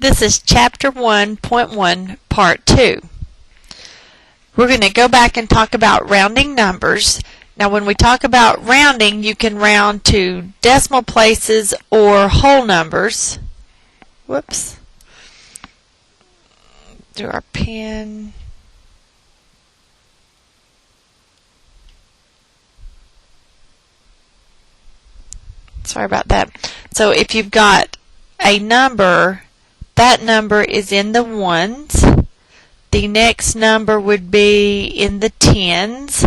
This is Chapter 1.1, Part 2. We're going to go back and talk about rounding numbers. Now when we talk about rounding, you can round to decimal places or whole numbers. Whoops. Do our pen. Sorry about that. So if you've got a number, that number is in the ones. The next number would be in the tens.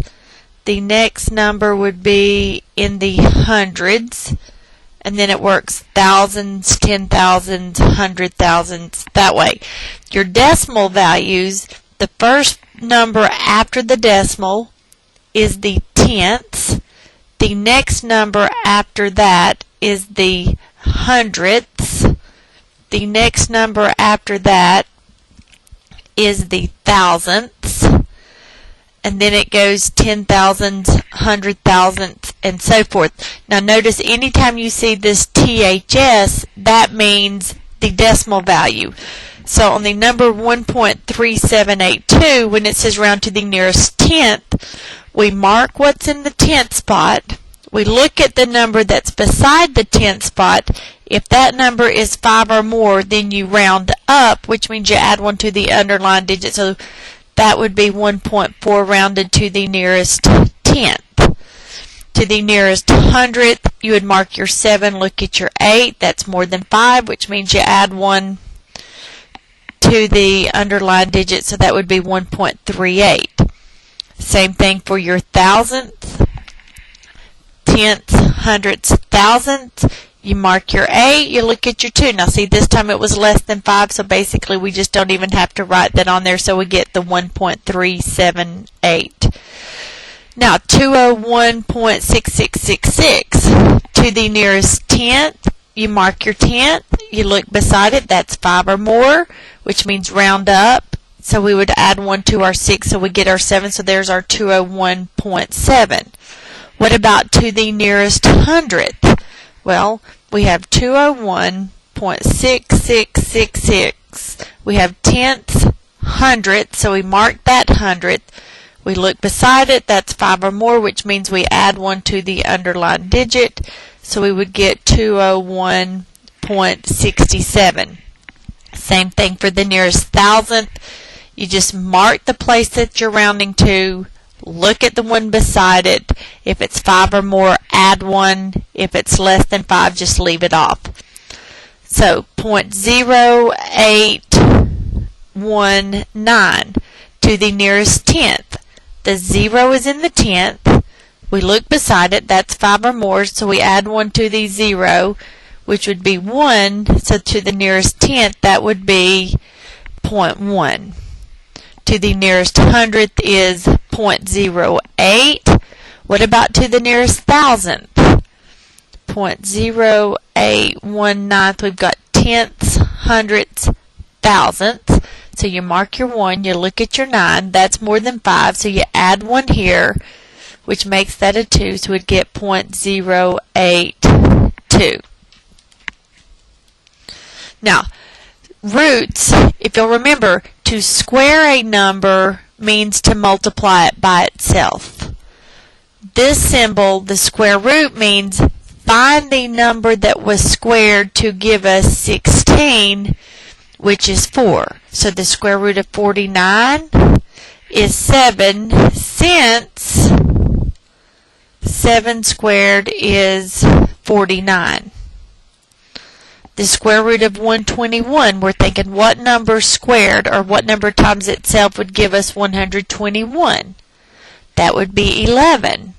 The next number would be in the hundreds. And then it works thousands, 10,000s, 100,000s, that way. Your decimal values, the first number after the decimal is the tenths. The next number after that is the hundredths. The next number after that is the thousandths. And then it goes 10,000s, 100,000s, and so forth. Now notice anytime you see this THS, that means the decimal value. So on the number 1.3782, when it says round to the nearest tenth, we mark what's in the tenth spot. We look at the number that's beside the tenth spot. If that number is 5 or more, then you round up, which means you add 1 to the underlined digit. So that would be 1.4 rounded to the nearest tenth. To the nearest hundredth, you would mark your 7, look at your 8. That's more than 5, which means you add 1 to the underlined digit. So that would be 1.38. Same thing for your thousandth, tenths, hundredths, thousandths. You mark your 8, you look at your 2. Now see, this time it was less than 5, so basically we just don't even have to write that on there, so we get the 1.378. Now 201.6666. To the nearest tenth, you mark your tenth, you look beside it, that's 5 or more, which means round up. So we would add 1 to our 6, so we get our 7, so there's our 201.7. What about to the nearest hundredth? Well, we have 201.6666. We have tenths, hundredths, so we mark that hundredth. We look beside it, that's 5 or more, which means we add 1 to the underlined digit. So we would get 201.67. Same thing for the nearest thousandth. You just mark the place that you're rounding to. Look at the one beside it. If it's 5 or more, add 1. If it's less than 5, just leave it off. So 0.0819 to the nearest tenth. The 0 is in the tenth. We look beside it. That's 5 or more, so we add 1 to the 0, which would be 1. So to the nearest tenth, that would be 0.1. To the nearest hundredth is 0.08. What about to the nearest thousandth? 0.0819. We've got tenths, hundredths, thousandths. So you mark your 1, you look at your 9. That's more than 5, so you add 1 here, which makes that a 2. So we'd get 0.082. Now, roots, if you'll remember, to square a number means to multiply it by itself. This symbol, the square root, means find the number that was squared to give us 16, which is 4. So the square root of 49 is 7, since 7 squared is 49. The square root of 121, we're thinking what number squared or what number times itself would give us 121? That would be 11.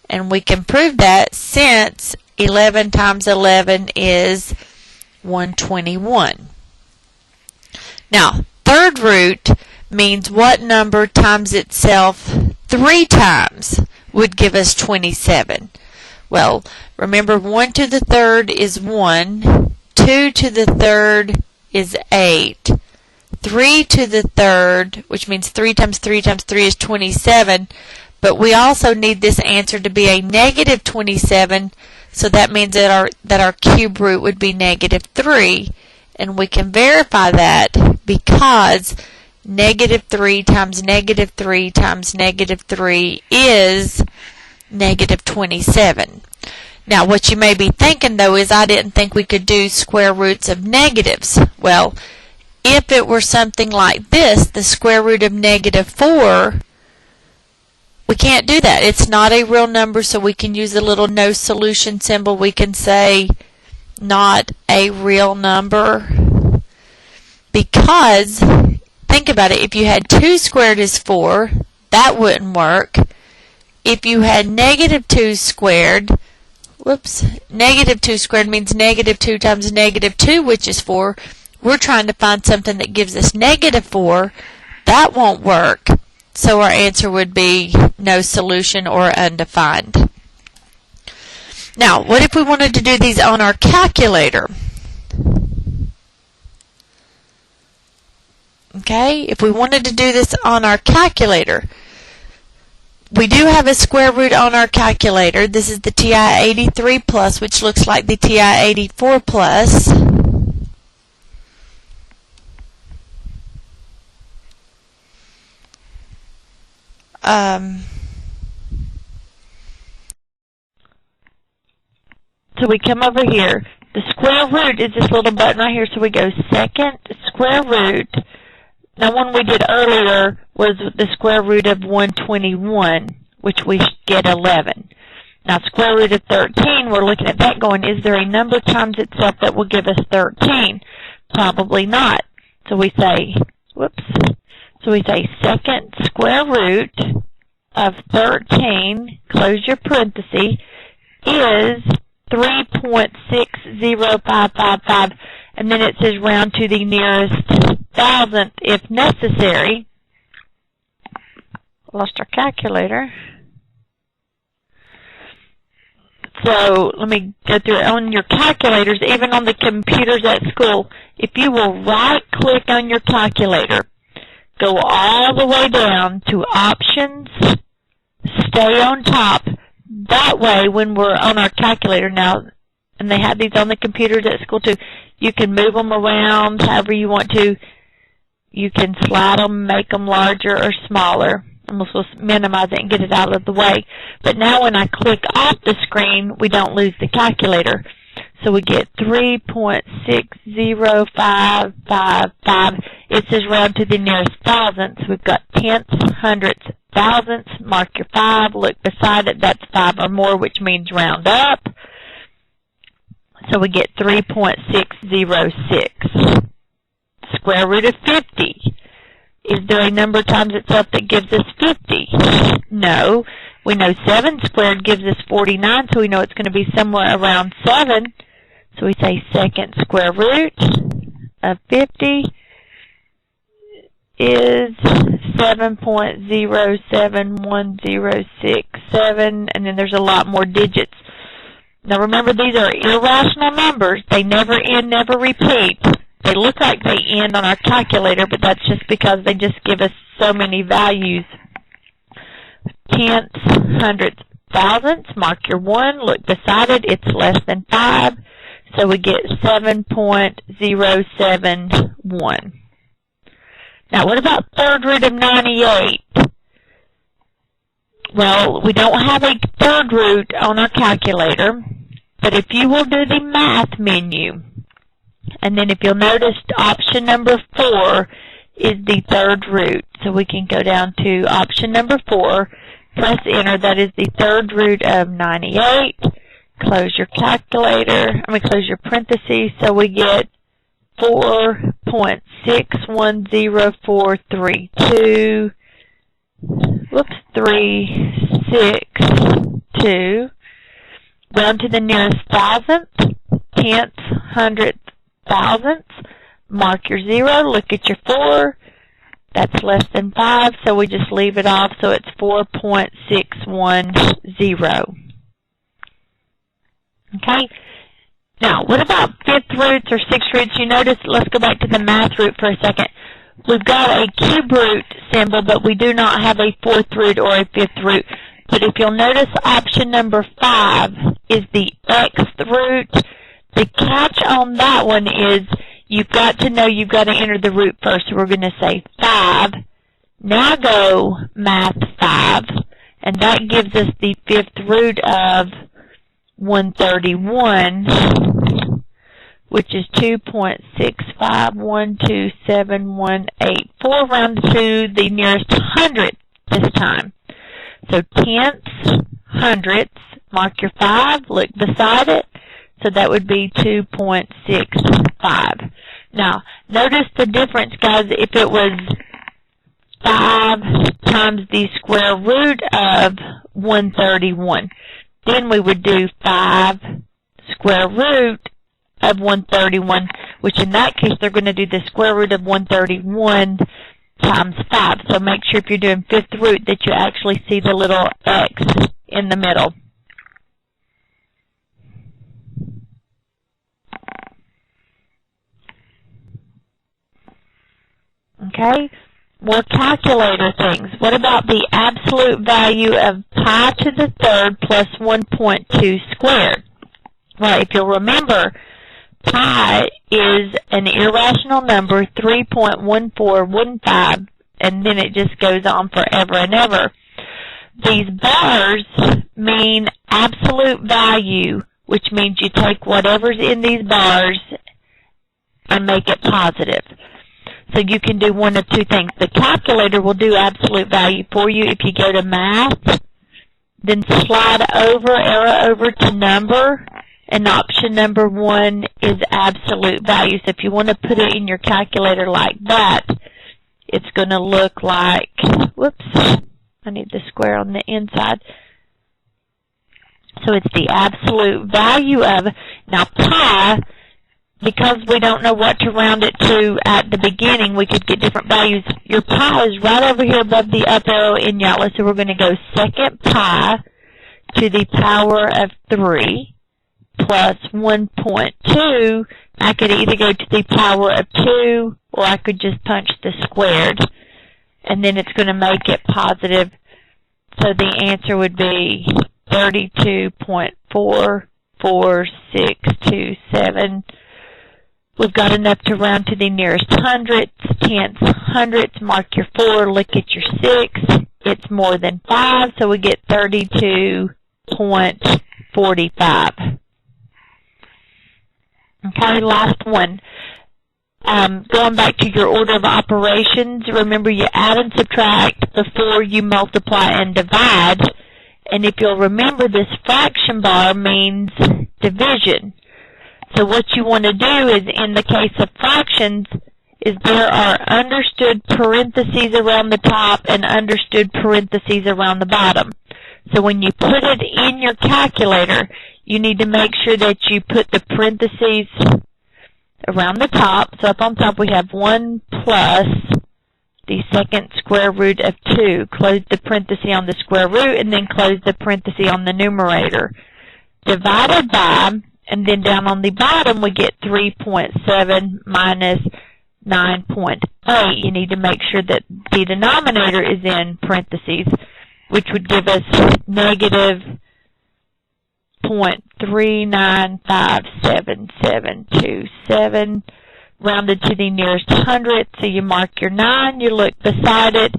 And we can prove that since 11 times 11 is 121. Now, third root means what number times itself 3 times would give us 27. Well, remember 1 to the third is 1. 2 to the third is 8. 3 to the third, which means 3 times 3 times 3 is 27. But we also need this answer to be a negative 27, so that means that our cube root would be negative 3. And we can verify that because negative 3 times negative 3 times negative 3 is negative 27. Now, what you may be thinking, though, is I didn't think we could do square roots of negatives. Well, if it were something like this, the square root of negative 4, we can't do that. It's not a real number, so we can use a little no solution symbol. We can say not a real number because, think about it, if you had 2 squared is 4, that wouldn't work. If you had negative 2 squared, negative 2 squared means negative 2 times negative 2, which is 4. We're trying to find something that gives us negative 4. That won't work. So our answer would be no solution or undefined. Now, what if we wanted to do these on our calculator? Okay, if we wanted to do this on our calculator, we do have a square root on our calculator. This is the TI-83 plus, which looks like the TI-84 plus. So we come over here. The square root is this little button right here, so we go second square root. Now, one we did earlier was the square root of 121, which we get 11. Now, square root of 13, we're looking at that going, is there a number times itself that will give us 13? Probably not. So we say, so we say second square root of 13, close your parenthesis, is 3.60555, and then it says round to the nearest thousandth if necessary. Lost our calculator. So let me go through it. On your calculators, even on the computers at school, if you will right-click on your calculator, go all the way down to Options, Stay on Top. That way, when we're on our calculator now, and they have these on the computers at school too, you can move them around however you want to. You can slide them, make them larger or smaller. I'm supposed to minimize it and get it out of the way. But now when I click off the screen, we don't lose the calculator. So we get 3.60555. It says round to the nearest thousandths. We've got tenths, hundredths, thousandths. Mark your 5. Look beside it. That's 5 or more, which means round up. So we get 3.606. Square root of 50. Is there a number times itself that gives us 50? No. We know 7 squared gives us 49, so we know it's going to be somewhere around 7. So we say second square root of 50 is 7.071067, and then there's a lot more digits. Now remember, these are irrational numbers. They never end, never repeat. They look like they end on our calculator, but that's just because they just give us so many values. Tenths, hundredths, thousandths. Mark your 1. Look beside it. It's less than 5. So we get 7.071. Now, what about third root of 98? Well, we don't have a third root on our calculator, but if you will do the math menu, and then if you'll notice option number 4 is the third root. So we can go down to option number 4, press enter. That is the third root of 98. Close your calculator. close your parentheses. So we get 4.610432. 362. Round to the nearest thousandth, tenths, hundredths, thousandths. Mark your 0. Look at your 4. That's less than 5, so we just leave it off. So it's 4.610. Okay. Now, what about fifth roots or sixth roots? You notice, let's go back to the math root for a second. We've got a cube root symbol, but we do not have a fourth root or a fifth root. But if you'll notice, option number 5 is the xth root. The catch on that one is you've got to know you've got to enter the root first. So we're going to say 5. Now go math 5. And that gives us the 5th root of 131, which is 2.6512718. Rounded to the nearest hundredth this time. So tenths, hundredths, mark your 5, look beside it. So that would be 2.65. Now, notice the difference, guys. If it was 5 times the square root of 131, then we would do 5 square root of 131, which in that case they're going to do the square root of 131 times 5. So make sure if you're doing 5th root that you actually see the little x in the middle. Okay, more calculator things. What about the absolute value of pi to the 3rd plus 1.2 squared? Well, if you'll remember, pi is an irrational number, 3.1415, and then it just goes on forever and ever. These bars mean absolute value, which means you take whatever's in these bars and make it positive. So you can do one of two things. The calculator will do absolute value for you. If you go to math, then slide over, arrow over to number, and option number 1 is absolute value. So if you want to put it in your calculator like that, it's going to look like, whoops, I need the square on the inside. So it's the absolute value of, now pi, because we don't know what to round it to at the beginning, we could get different values. Your pi is right over here above the up arrow in yellow, so we're going to go second pi to the power of 3 plus 1.2. I could either go to the power of 2, or I could just punch the squared, and then it's going to make it positive. So the answer would be 32.44627. We've got enough to round to the nearest hundredths, tenths, hundredths. Mark your 4, look at your 6. It's more than 5, so we get 32.45. Okay, last one. Going back to your order of operations, remember you add and subtract before you multiply and divide. And if you'll remember, this fraction bar means division. So what you want to do is, in the case of fractions, is there are understood parentheses around the top and understood parentheses around the bottom. So when you put it in your calculator, you need to make sure that you put the parentheses around the top. So up on top we have 1 plus the second square root of 2. Close the parenthesis on the square root and then close the parenthesis on the numerator. Divided by, and then down on the bottom we get 3.7 minus 9.8. You need to make sure that the denominator is in parentheses, which would give us negative 0.395727, rounded to the nearest hundredth. So you mark your 9, you look beside it,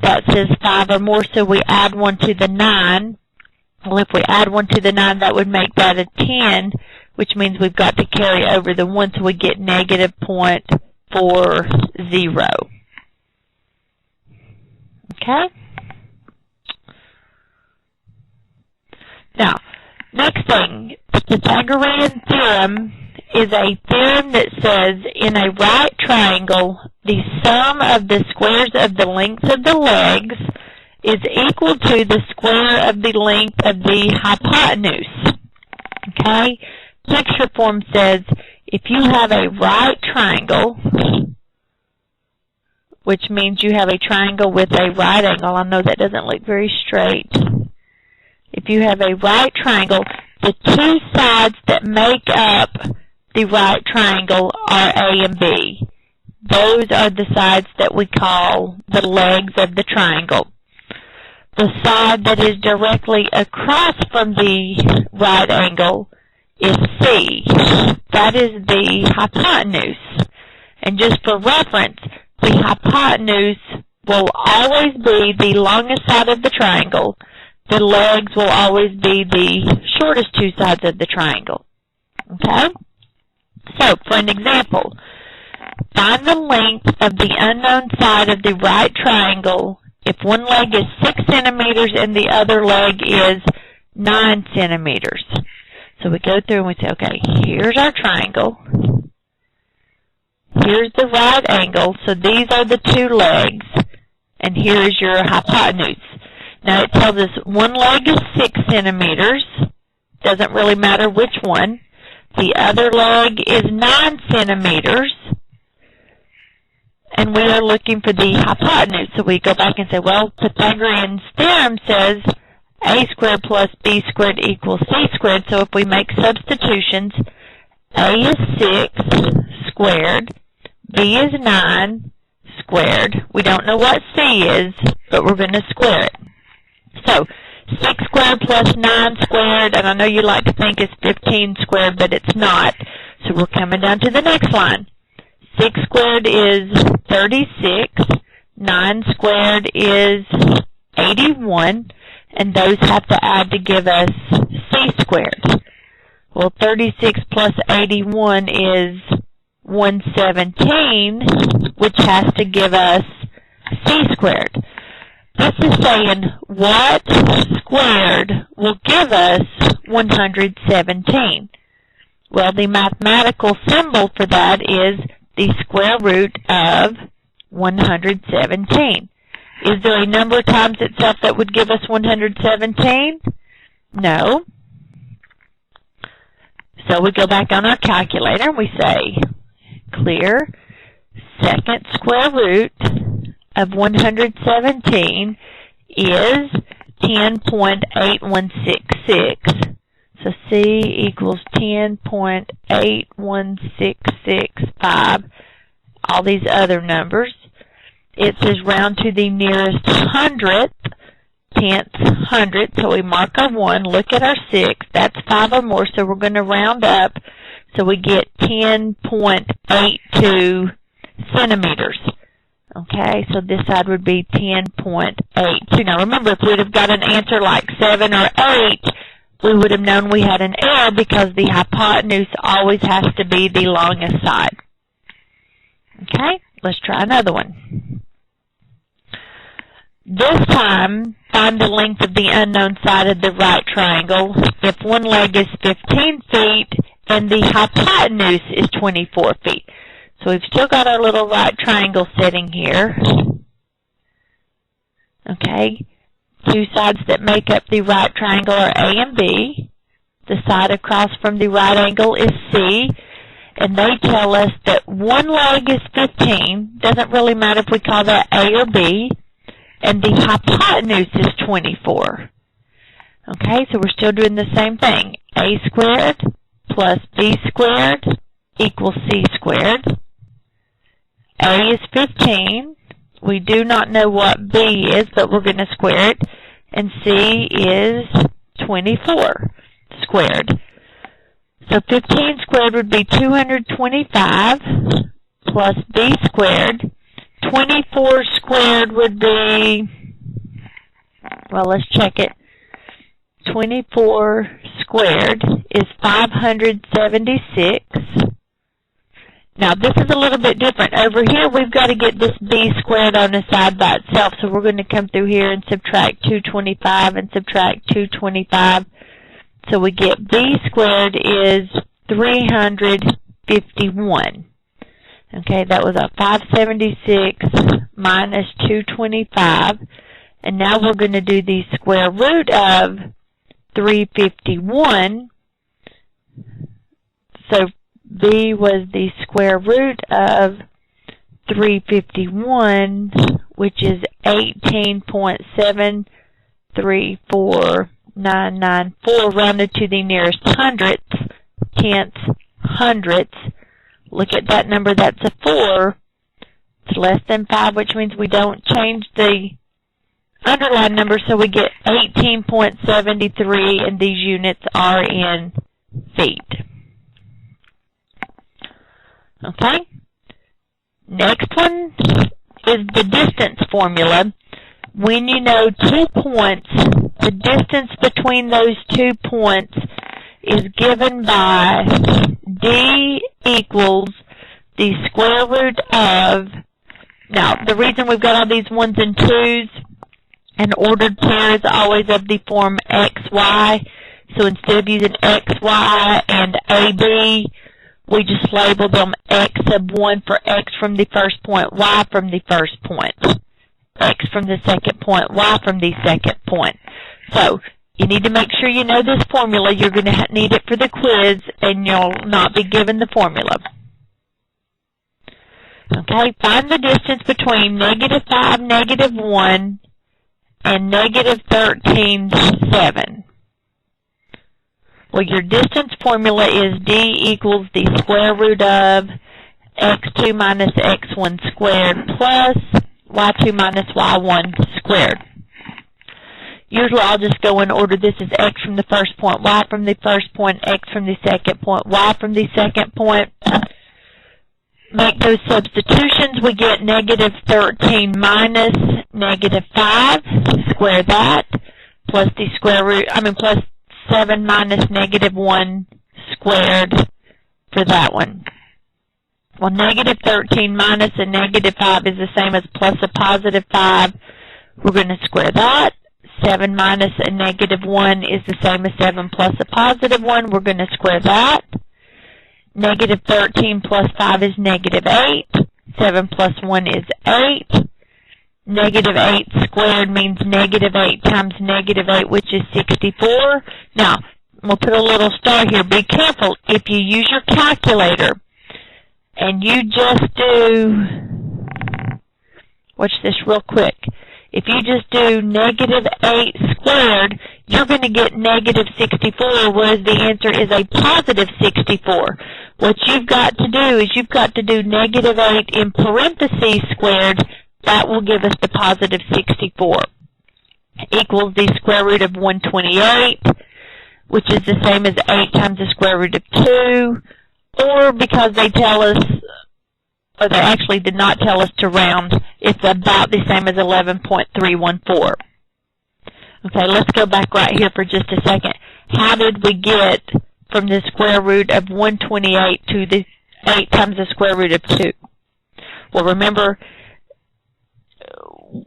that says 5 or more, so we add 1 to the 9. Well, if we add 1 to the 9, that would make that a 10, which means we've got to carry over the 1, so we get negative 0.40. Okay? Now, next thing, the Pythagorean Theorem is a theorem that says in a right triangle, the sum of the squares of the lengths of the legs is equal to the square of the length of the hypotenuse. Okay? Picture form says if you have a right triangle, which means you have a triangle with a right angle. I know that doesn't look very straight. If you have a right triangle, the two sides that make up the right triangle are A and B. Those are the sides that we call the legs of the triangle. The side that is directly across from the right angle is C. That is the hypotenuse. And just for reference, the hypotenuse will always be the longest side of the triangle. The legs will always be the shortest two sides of the triangle. Okay? So, for an example, find the length of the unknown side of the right triangle if one leg is 6 centimeters and the other leg is 9 centimeters. So we go through and we say, okay, here's our triangle. Here's the right angle. So these are the two legs. And here is your hypotenuse. Now it tells us one leg is 6 centimeters. Doesn't really matter which one. The other leg is 9 centimeters. And we are looking for the hypotenuse. So we go back and say, well, Pythagorean Theorem says a squared plus b squared equals c squared. So if we make substitutions, a is 6 squared, b is 9 squared. We don't know what c is, but we're going to square it. So 6 squared plus 9 squared, and I know you like to think it's 15 squared, but it's not. So we're coming down to the next line. 6 squared is 36, 9 squared is 81, and those have to add to give us c squared. Well, 36 plus 81 is 117, which has to give us c squared. This is saying what squared will give us 117. Well, the mathematical symbol for that is the square root of 117. Is there a number times itself that would give us 117? No. So we go back on our calculator and we say, clear second square root of 117 is 10.8166. So C equals 10.81665. All these other numbers. It says round to the nearest hundredth, tenth, hundredth. So we mark our 1, look at our 6. That's 5 or more, so we're going to round up. So we get 10.82 centimeters. Okay, so this side would be 10.82. Now remember, if we'd have got an answer like 7 or 8, we would have known we had an error because the hypotenuse always has to be the longest side. Okay, let's try another one. This time, find the length of the unknown side of the right triangle if one leg is 15 feet and the hypotenuse is 24 feet. So we've still got our little right triangle sitting here. Okay, two sides that make up the right triangle are A and B. The side across from the right angle is C. And they tell us that one leg is 15. Doesn't really matter if we call that A or B. And the hypotenuse is 24. Okay, so we're still doing the same thing. A squared plus B squared equals C squared. A is 15. We do not know what B is, but we're going to square it. And C is 24 squared. So 15 squared would be 225 plus B squared. 24 squared would be, well, let's check it. 24 squared is 576. Now, this is a little bit different. Over here, we've got to get this B squared on the side by itself. So we're going to come through here and subtract 225 and subtract 225. So we get B squared is 351. Okay, that was a 576 minus 225. And now we're going to do the square root of 351. So B was the square root of 351, which is 18.734994, rounded to the nearest hundredths, tenths, hundredths. Look at that number, that's a 4. It's less than 5, which means we don't change the underline number, so we get 18.73, and these units are in feet. Okay? Next one is the distance formula. When you know 2 points, the distance between those 2 points is given by d equals the square root of, now the reason we've got all these 1s and 2s, an ordered pair is always of the form xy, so instead of using xy and ab, we just label them x sub 1 for x from the first point, y from the first point, x from the second point, y from the second point. So you need to make sure you know this formula. You're going to need it for the quiz, and you'll not be given the formula. Okay, find the distance between -5, -1, and -13, 7. Well, your distance formula is d equals the square root of x2 minus x1 squared plus y2 minus y1 squared. Usually I'll just go in order. This is x from the first point, y from the first point, x from the second point, y from the second point. Make those substitutions. We get -13 minus -5, square that, plus the square root, plus 7 minus -1 squared for that one. Well, -13 minus a -5 is the same as plus a +5. We're going to square that. 7 minus a -1 is the same as 7 plus a +1. We're going to square that. -13 plus 5 is -8. 7 plus 1 is 8. -8 squared means -8 times -8, which is 64. Now, we'll put a little star here. Be careful. If you use your calculator and you just do, watch this real quick. If you just do -8 squared, you're going to get -64, whereas the answer is a +64. What you've got to do is you've got to do -8 in parentheses squared. That will give us the +64. Equals the square root of 128, which is the same as 8 times the square root of 2, or because they tell us, or they actually did not tell us to round, it's about the same as 11.314. Okay, let's go back right here for just a second. How did we get from the square root of 128 to the 8 times the square root of 2? Well, remember,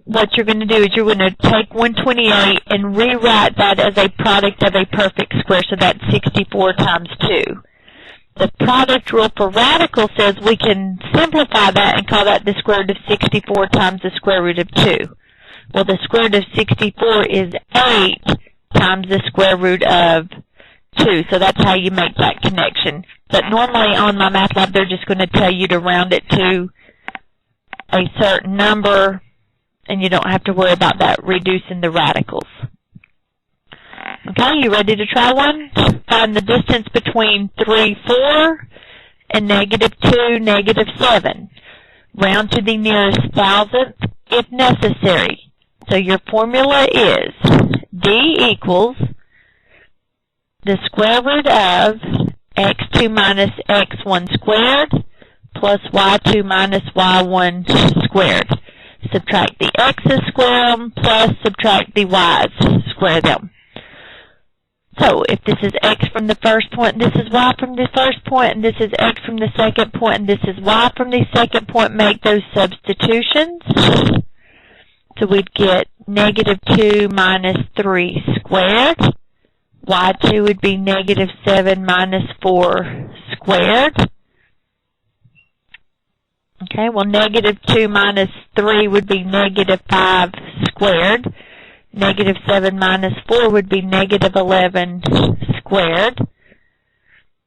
what you're going to do is you're going to take 128 and rewrite that as a product of a perfect square, so that's 64 times 2. The product rule for radical says we can simplify that and call that the square root of 64 times the square root of 2. Well, the square root of 64 is 8 times the square root of 2, so that's how you make that connection. But normally on my math lab, they're just going to tell you to round it to a certain number, and you don't have to worry about that reducing the radicals. Okay, you ready to try one? Find the distance between 3, 4 and -2, -7. Round to the nearest thousandth if necessary. So your formula is D equals the square root of x2 minus x1 squared plus y2 minus y1 squared. Subtract the x's, square them, plus subtract the y's, square them. So if this is x from the first point, and this is y from the first point, and this is x from the second point, and this is y from the second point, make those substitutions. So we'd get -2 minus 3 squared. Y2 would be -7 minus 4 squared. Okay, well, -2 minus 3 would be -5 squared. -7 minus 4 would be -11 squared.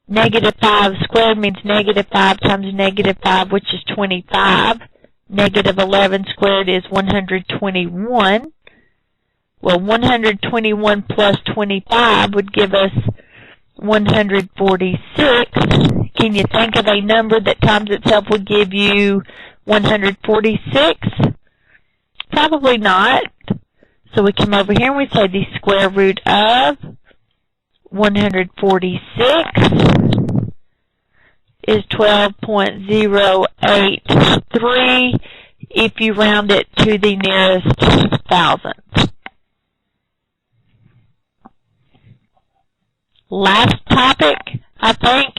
-5 squared means -5 times -5, which is 25. -11 squared is 121. Well, 121 plus 25 would give us 146. Can you think of a number that times itself would give you 146? Probably not. So we come over here and we say the square root of 146 is 12.083 if you round it to the nearest thousandth. Last topic, I think,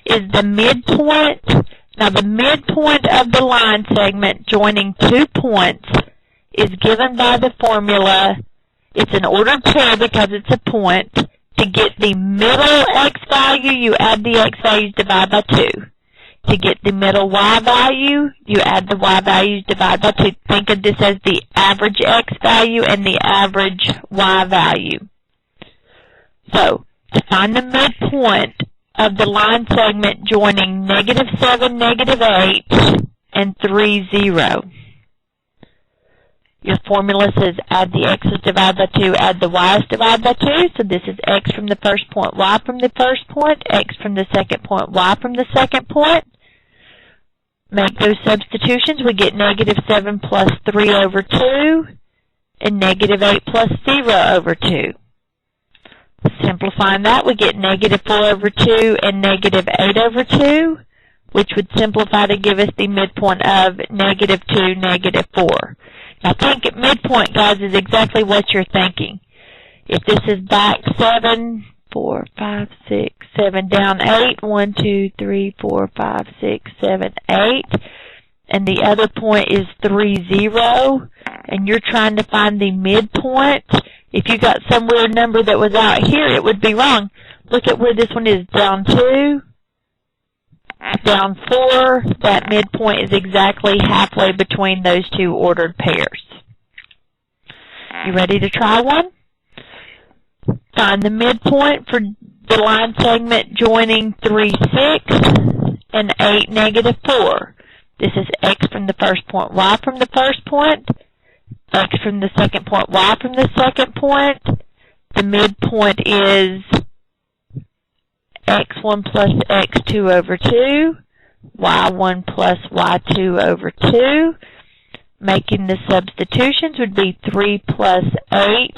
is the midpoint. Now, the midpoint of the line segment joining 2 points is given by the formula. It's an ordered pair because it's a point. To get the middle x value, you add the x values, divide by 2. To get the middle y value, you add the y values, divide by 2. Think of this as the average x value and the average y value. So, to find the midpoint of the line segment joining -7, -8, and 3, 0. Your formula says add the x's, divide by 2, add the y's, divide by 2. So this is x from the first point, y from the first point, x from the second point, y from the second point. Make those substitutions. We get -7 plus 3 over 2 and -8 plus 0 over 2. Simplifying that, we get -4 over 2 and -8 over 2, which would simplify to give us the midpoint of -2, -4. Now think at midpoint, guys, is exactly what you're thinking. If this is back 7, 4, 5, 6, 7, down 8, 1, 2, 3, 4, 5, 6, 7, 8, and the other point is 3, 0, and you're trying to find the midpoint. If you got some weird number that was out here, it would be wrong. Look at where this one is, down 2, down 4. That midpoint is exactly halfway between those two ordered pairs. You ready to try one? Find the midpoint for the line segment joining 3, 6, and 8, -4. This is x from the first point, y from the first point, x from the second point, y from the second point. The midpoint is x1 plus x2 over 2, y1 plus y2 over 2. Making the substitutions would be 3 plus 8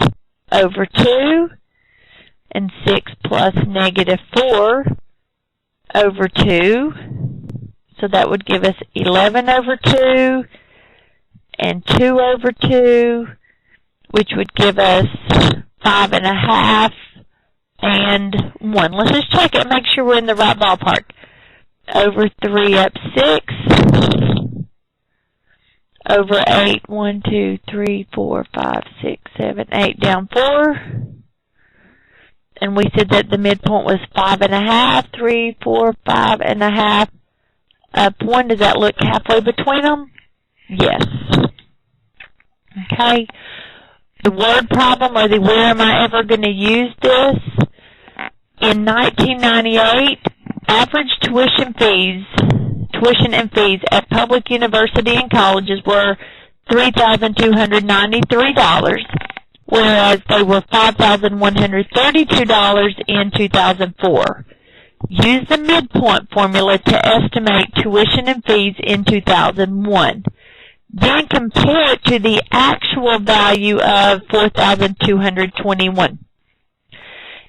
over 2, and 6 plus -4 over 2. So that would give us 11 over 2 and 2 over 2, which would give us 5.5 and 1. Let's just check it and make sure we're in the right ballpark. Over 3 up 6, over 8, 1, 2, 3, 4, 5, 6, 7, 8, down 4. And we said that the midpoint was 5.5, 3, 4, 5.5, up 1. Does that look halfway between them? Yes. Okay. The word problem, or the where am I ever going to use this? In 1998, average tuition and fees at public university and colleges were $3,293, whereas they were $5,132 in 2004. Use the midpoint formula to estimate tuition and fees in 2001. Then compare it to the actual value of $4,221.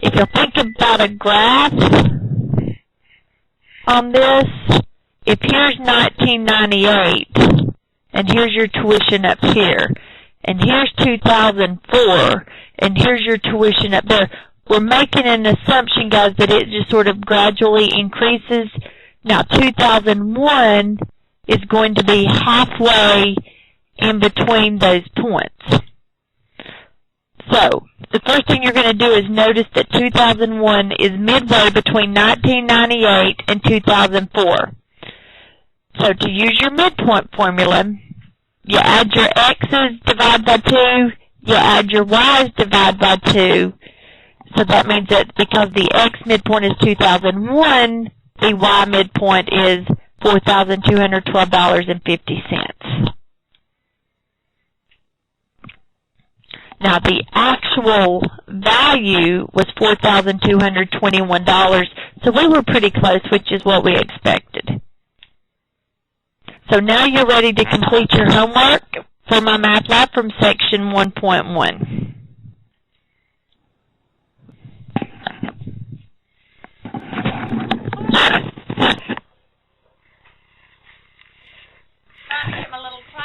If you think about a graph on this, if here's 1998, and here's your tuition up here, and here's 2004, and here's your tuition up there, we're making an assumption, guys, that it just sort of gradually increases. Now, 2001 is going to be halfway in between those points. So, the first thing you're going to do is notice that 2001 is midway between 1998 and 2004. So, to use your midpoint formula, you add your x's, divide by 2, you add your y's, divide by 2. So that means that because the x midpoint is 2001, the y midpoint is $4,212.50. Now, the actual value was $4,221, so we were pretty close, which is what we expected. So now you're ready to complete your homework for my math lab from section 1.1.